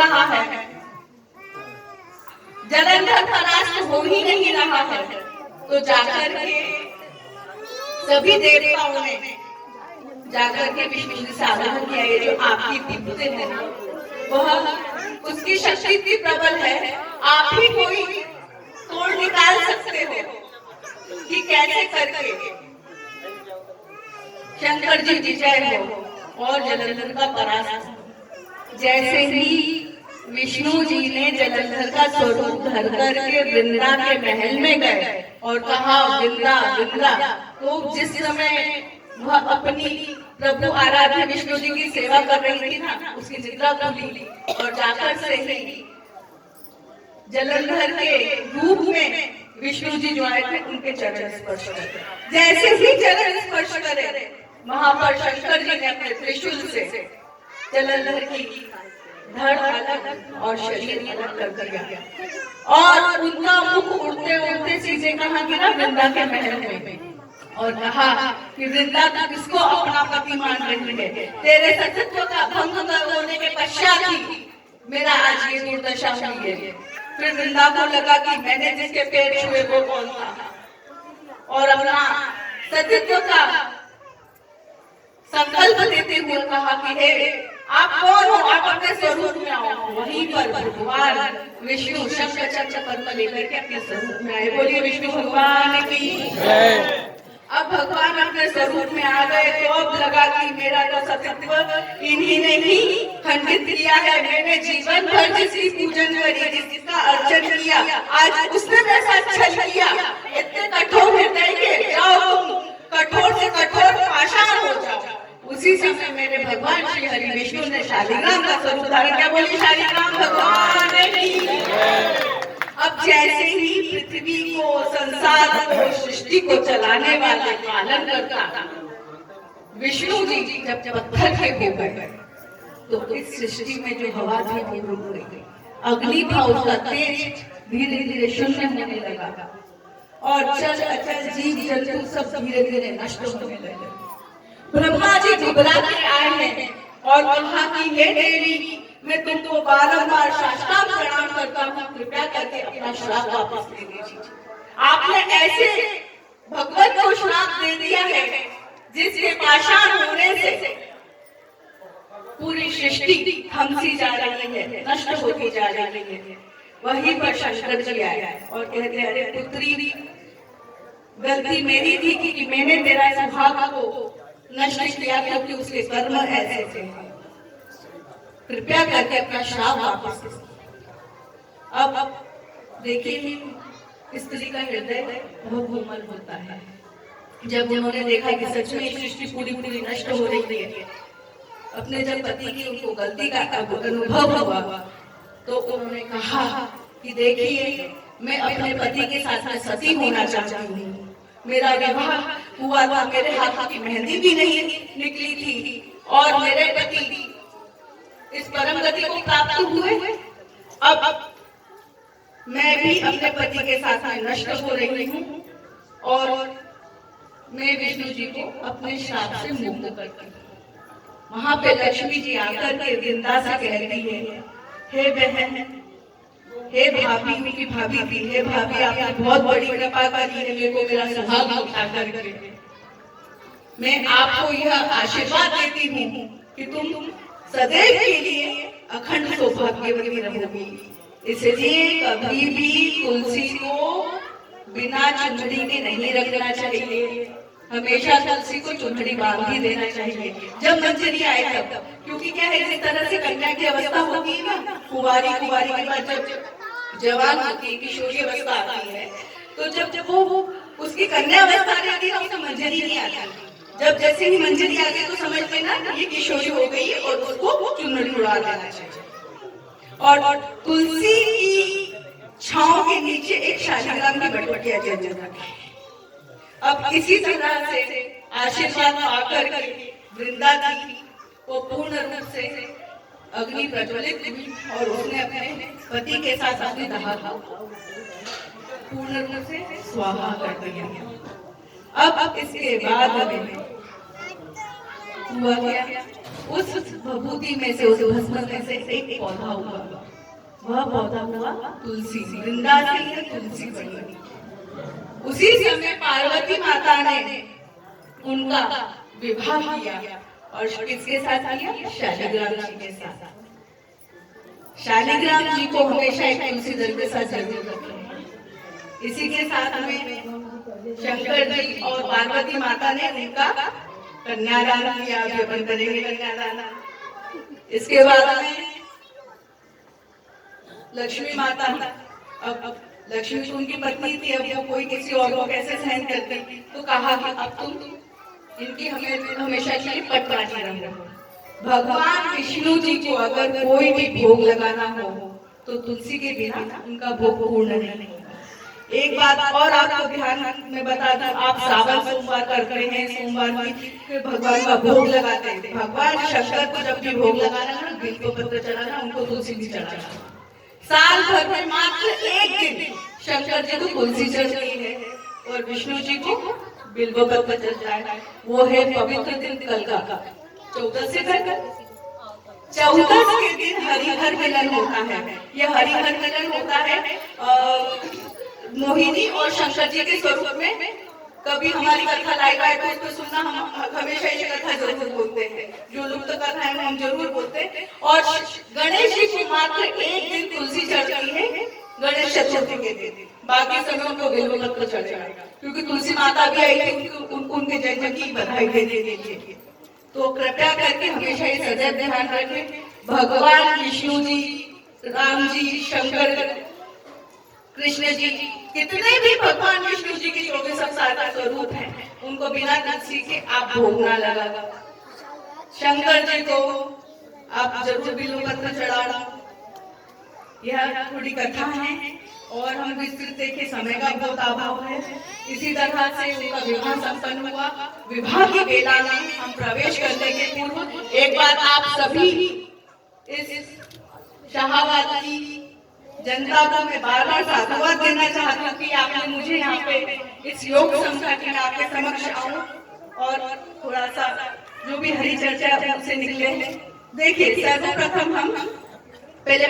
रहा है, जलंधर का राष्ट्र हो ही नहीं रहा है, तो जाकर के सभी देवताओं ने जाकर के विष्णु से आग्रह किया, ये जो आपकी विद्युत है वह उसकी शक्ति इतनी प्रबल है, आप ही कोई तोड़ निकाल सकते हो कि कैसे करके शंकर जी विजय हो और जलंधर का परास्त। जैसे ही विष्णु जी ने जलंधर का स्वरूप धर करके वृंदा के महल में गए और कहा वृंदा वृंदा, तो जिस समय वह अपनी प्रभु आराध्य विष्णु जी की सेवा कर रही थी ना, उसकी निद्रा खुली और जाकर से ही जलंधर के रूप में विष्णु जी जो आए थे उनके चरण स्पर्श करे। जैसे ही चरण स्पर्श करे वहां पर शंकर जी ने अपने त्रिशूल से जलंधर की धड़ अलग और शरीर अलग कर दिया और उनका मुख उड़ते उड़ते सीधे कहाँ गिरा, वृंदा के महल में, और कहा कि वृंदा किसको अपना पति मान रही है, तेरे सतीत्व का भंग होने के पश्चात ही मेरा आज ये दुर्दशा हुई है। फिर वृंदा को लगा कि मैंने जिसके पेट छुए वो कौन था, और अपना सतीत्व का संकल्प देते हुए कहा कि हे आप कौन हो, आप अपने स्वरूप में आओ। वहीं पर भगवान विष्णु शंख चक्र पद्म लेकर के अपने स्वरूप में आए। बोलिए विष्णु भगवान की जय। अब भगवान अपने स्वरूप में आ गए तो अब लगा कि मेरा तो सतीत्व इन्हीं ने ही खंडित किया है, मैंने जीवन भर जिसकी पूजन करी, जिसका अर्चन किया, आज उसने मेरे साथ छल किया। इतने कठोर हृदय के जाओ तुम कठोर से कठोर पाषाण हो जाओ। उसी समय मेरे भगवान श्री हरि विष्णु ने शालिग्राम का स्वरूप धारण किया। बोलिए शालिग्राम भगवान की। अब जैसे ही पृथ्वी को, संसार को, सृष्टि को चलाने वाले पालन करता विष्णु जी जब पत्थर के हो गए तो इस सृष्टि में जो हवा थी वो रुक गई, अग्नि था उसका तेज धीरे धीरे शून्य होने लगा और चल अचल जीव जंतु सब धीरे धीरे नष्ट होने लगे। ब्रह्मा जी घबरा के आए हैं और कहा कि हे देवी, मैं तुमको बारंबार साष्टांग प्रणाम करता हूँ, कृपया करके अपना श्राप वापस ले लीजिए। आपने ऐसे भगवत को श्राप दे दिया है जिसके पाषाण होने से पूरी सृष्टि थमसी जा रही है, नष्ट होती जा रही है। वहीं पर शंकर जी आए और कहते अरे पुत्री, गलती मेरी थी कि मैंने तेरा सुहाग को नष्ट किया क्योंकि उसके कर्म ऐसे थे, कृपया करके अपना श्राप वापस। अब देखिए स्त्री का हृदय बहुत कोमल होता है। जब उन्होंने देखा कि सच में सृष्टि पूरी पूरी नष्ट हो रही है, अपने जब पति की उनको गलती का अनुभव हुआ तो उन्होंने कहा कि देखिए मैं अपने पति के साथ में सती होना चाहती हूँ, मेरा विवाह हुआ था, मेरे हाथ की मेहंदी भी नहीं निकली थी और मेरे पति इस परम गति को प्राप्त हुए। अब मैं भी अपने पति के साथ में नष्ट हो रही हूँ और मैं विष्णु जी को अपने श्राप से मुक्त करती हूँ। वहां पे लक्ष्मी जी आकर के वृंदा से कहती है, हे बहन, हे भाभी, उनकी भाभी भी, हे भाभी आपने बहुत बड़ी कृपा करी है मेरे को मेरा सुहाग उठा करके। मैं आपको यह आशीर्वाद देती हूँ कि तुम सदैव के लिए अखंड सौभाग्यवती रहोगी। इसलिए कभी भी तुलसी को बिना चुनरी के नहीं रखना चाहिए, हमेशा तुलसी को चुनरी बांध ही देना चाहिए जब मंजरी आए तब। क्योंकि क्या है, जिस तरह से कन्या की अवस्था होती है ना, कुंवारी के बाद जब जवान होती है, किशोरी अवस्था आती है, तो जब वो उसकी कन्या अवस्था रहती है उसको मंजरी नहीं आती। जब जैसे ही मंजरी आ गई तो समझ लेना ये किशोरी हो गई है और उसको चुनरी उड़ा देना चाहिए। और तुलसी की छांव के नीचे एक शालिग्राम की बटबटिया जल रखी। अब इसी तरह से आशीर्वाद पाकर के वृंदा जी को पूर्ण रूप से अग्नि प्रज्वलित हुई और उसने अपने पति के साथ अपने दहा पूर्ण रूप से स्वाहा कर दिया। अब इसके बाद हुआ क्या, उस विभूति में से, उस भस्म में से एक पौधा हुआ, वह पौधा हुआ तुलसी। वृंदा से तुलसी बनी। उसी समय पार्वती माता ने उनका विवाह किया और किसके साथ किया? शालिग्राम जी के साथ। शालिग्राम जी को हमेशा एक तुलसी दल के साथ जरूर रखें। इसी के साथ में शंकर जी और पार्वती माता ने उनका कन्यादान किया। अभी अपन करेंगे कन्यादान। इसके बाद में लक्ष्मी माता, अब लक्ष्मी तो उनकी पत्नी थी, अब वो कोई किसी और को कैसे सहन करती, तो कहा कि अब तुम इनकी हमेशा के लिए पटरानी रहो। भगवान विष्णु जी को अगर कोई भी भोग लगाना हो तो तुलसी के बिना उनका भोग पूर्ण नहीं। एक बात और आपको ध्यान में बता दूं, आप सावन सोमवार करते हैं, सोमवार की भगवान का भोग लगाते हैं। भगवान शंकर को जब भी भोग लगाना ना, बिल्व पत्र चढ़ाना, उनको तुलसी भी चढ़ाना। साल भर में मात्र एक दिन शंकर जी को तुलसी चढ़ती है और विष्णु जी को बिल्व पत्र चढ़ता है। वो है पवित्र दिन कल का 14 से कर 14 के दिन हरिहर मिलन होता है। यह हरिहर मिलन होता है मोहिनी और शंकर जी के स्वरूप में। कभी हमारी कथा लाइव आए तो उसको सुनना, हम हमेशा ये कथा जरूर बोलते हैं, जो लुप्त कथा है हम जरूर बोलते हैं। और गणेश जी को मात्र एक दिन तुलसी चढ़ती है, गणेश चतुर्थी के दिन। बाकी समय उनको बिल्व पत्र चढ़ेगा, क्योंकि तुलसी माता भी आई थी उनके जन्म की बधाई देने के लिए। तो कृपया करके हमेशा ये सदैव ध्यान रखें, भगवान विष्णु जी, राम जी, शंकर, कृष्ण जी, कितने भी भगवान विष्णु जी के 24 अवतार का स्वरूप है, उनको बिना तुलसी के आप भोग ना लगा। शंकर जी को आप जरूर बिल्व पत्र चढ़ाना। यह थोड़ी कथा है और हम विस्तृत देखे, समय का बहुत अभाव है। इसी तरह से उनका विवाह संपन्न हुआ। विवाह की बेला में हम प्रवेश करने के पूर्व एक बार आप सभी इस शाहाबाद की जनता को मैं बार-बार साधुवाद देना चाहती हूँ कि आपने मुझे यहाँ पे इस योग समझा कि मैं आपके समक्ष आऊं और थोड़ा सा जो भी हरी चर्चा उनसे निकले। देखिए, सर्वप्रथम हम पहले